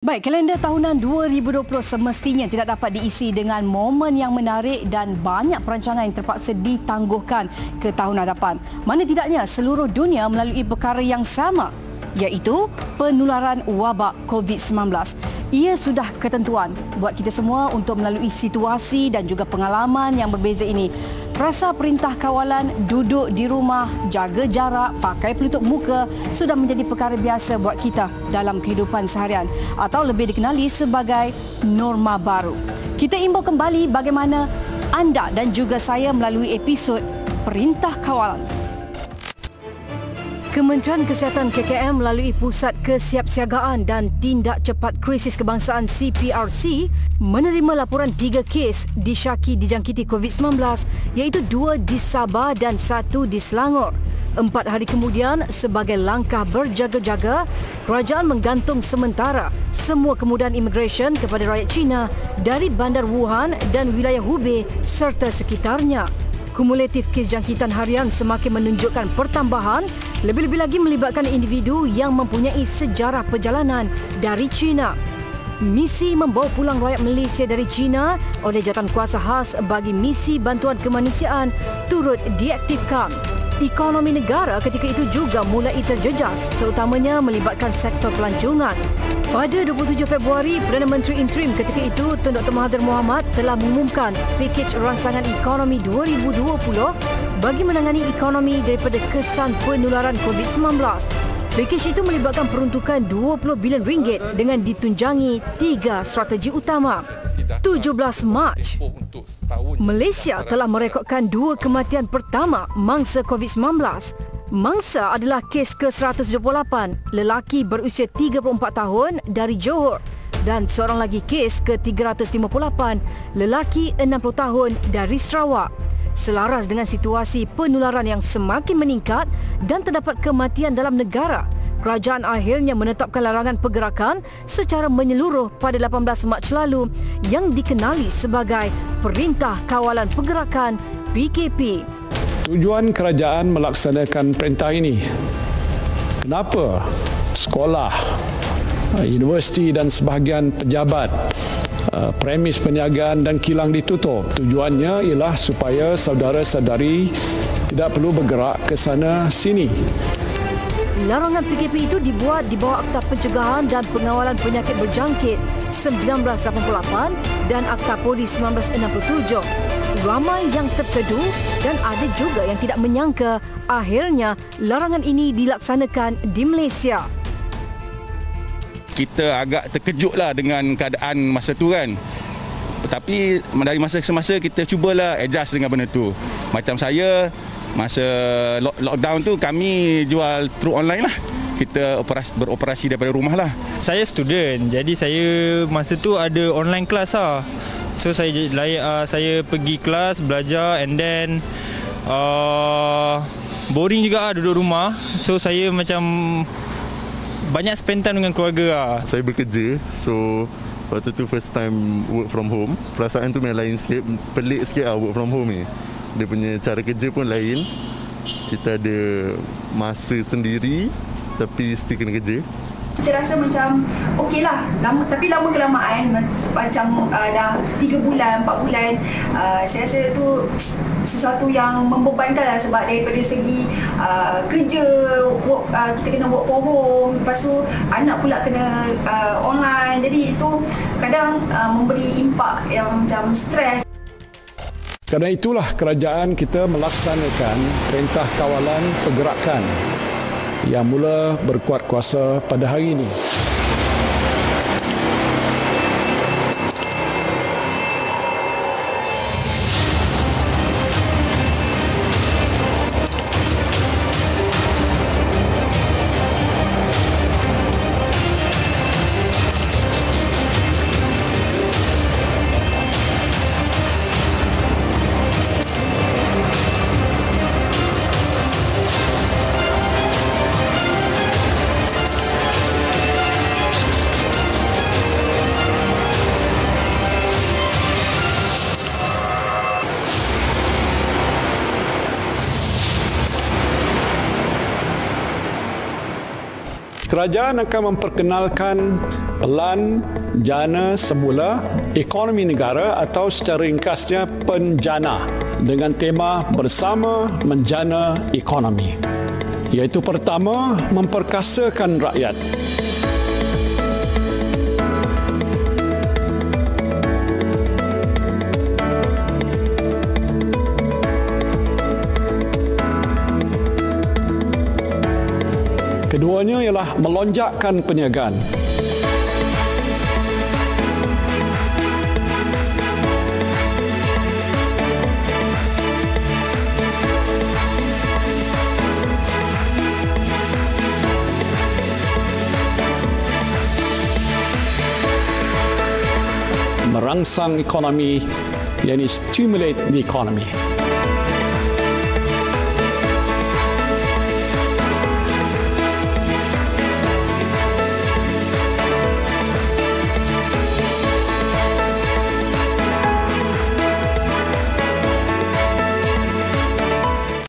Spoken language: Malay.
Baik, kalender tahunan 2020 semestinya tidak dapat diisi dengan momen yang menarik dan banyak perancangan yang terpaksa ditangguhkan ke tahun hadapan. Mana tidaknya seluruh dunia melalui perkara yang sama, iaitu penularan wabak COVID-19. Ia sudah ketentuan buat kita semua untuk melalui situasi dan juga pengalaman yang berbeza ini. Frasa perintah kawalan duduk di rumah, jaga jarak, pakai penutup muka sudah menjadi perkara biasa buat kita dalam kehidupan seharian atau lebih dikenali sebagai norma baru. Kita imbau kembali bagaimana anda dan juga saya melalui episod Perintah Kawalan. Kementerian Kesihatan KKM melalui Pusat Kesiapsiagaan dan Tindak Cepat Krisis Kebangsaan CPRC menerima laporan 3 kes disyaki dijangkiti COVID-19 iaitu 2 di Sabah dan 1 di Selangor. 4 hari kemudian, sebagai langkah berjaga-jaga, kerajaan menggantung sementara semua kemudahan imigresen kepada rakyat Cina dari bandar Wuhan dan wilayah Hubei serta sekitarnya. Kumulatif kes jangkitan harian semakin menunjukkan pertambahan, lebih-lebih lagi melibatkan individu yang mempunyai sejarah perjalanan dari China. Misi membawa pulang rakyat Malaysia dari China oleh Jawatankuasa Khas bagi Misi Bantuan Kemanusiaan turut diaktifkan. Ekonomi negara ketika itu juga mulai terjejas, terutamanya melibatkan sektor pelancongan. Pada 27 Februari, Perdana Menteri Interim ketika itu, Tun Dr. Mahathir Mohamad telah mengumumkan pakej rancangan ekonomi 2020 bagi menangani ekonomi daripada kesan penularan COVID-19. Pakej itu melibatkan peruntukan 20 bilion ringgit dengan ditunjangi 3 strategi utama. 17 Mac, Malaysia telah merekodkan 2 kematian pertama mangsa COVID-19. Mangsa adalah kes ke-178, lelaki berusia 34 tahun dari Johor, dan seorang lagi kes ke-358, lelaki 60 tahun dari Sarawak. Selaras dengan situasi penularan yang semakin meningkat dan terdapat kematian dalam negara, kerajaan akhirnya menetapkan larangan pergerakan secara menyeluruh pada 18 Mac lalu yang dikenali sebagai Perintah Kawalan Pergerakan PKP. Tujuan kerajaan melaksanakan perintah ini. Kenapa sekolah, universiti dan sebahagian pejabat, premis perniagaan dan kilang ditutup? Tujuannya ialah supaya saudara-saudari tidak perlu bergerak ke sana sini. Larangan PKP itu dibuat di bawah Akta Pencegahan dan Pengawalan Penyakit Berjangkit 1988 dan Akta Polis 1967. Ramai yang terkedu dan ada juga yang tidak menyangka akhirnya larangan ini dilaksanakan di Malaysia. Kita agak terkejutlah dengan keadaan masa tu kan. Tetapi dari masa ke masa kita cubalah adjust dengan benda tu. Macam saya, masa lockdown tu kami jual through online lah. Kita beroperasi daripada rumah lah. Saya student, jadi saya masa tu ada online class lah. So saya pergi kelas, belajar and then boring juga lah duduk rumah. So saya macam banyak spend time dengan keluarga lah. Saya bekerja, so waktu tu first time work from home. Perasaan tu memang lain sikit, pelik sikit lah work from home ni. Dia punya cara kerja pun lain. Kita ada masa sendiri tapi still kena kerja. Kita rasa macam okey lah, tapi lama kelamaan macam dah 3 bulan, 4 bulan, saya rasa tu sesuatu yang membebankan lah sebab daripada segi kerja, kita kena work from home, lepas tu anak pula kena online, jadi itu kadang memberi impak yang macam stres. Kerana itulah kerajaan kita melaksanakan Perintah Kawalan Pergerakan yang mula berkuat kuasa pada hari ini. Kerajaan akan memperkenalkan Pelan Jana Semula Ekonomi Negara atau secara ringkasnya PENJANA dengan tema Bersama Menjana Ekonomi, iaitu pertama, memperkasakan rakyat. Keduanya ialah melonjakkan perniagaan. Merangsang ekonomi, yakni stimulate the economy.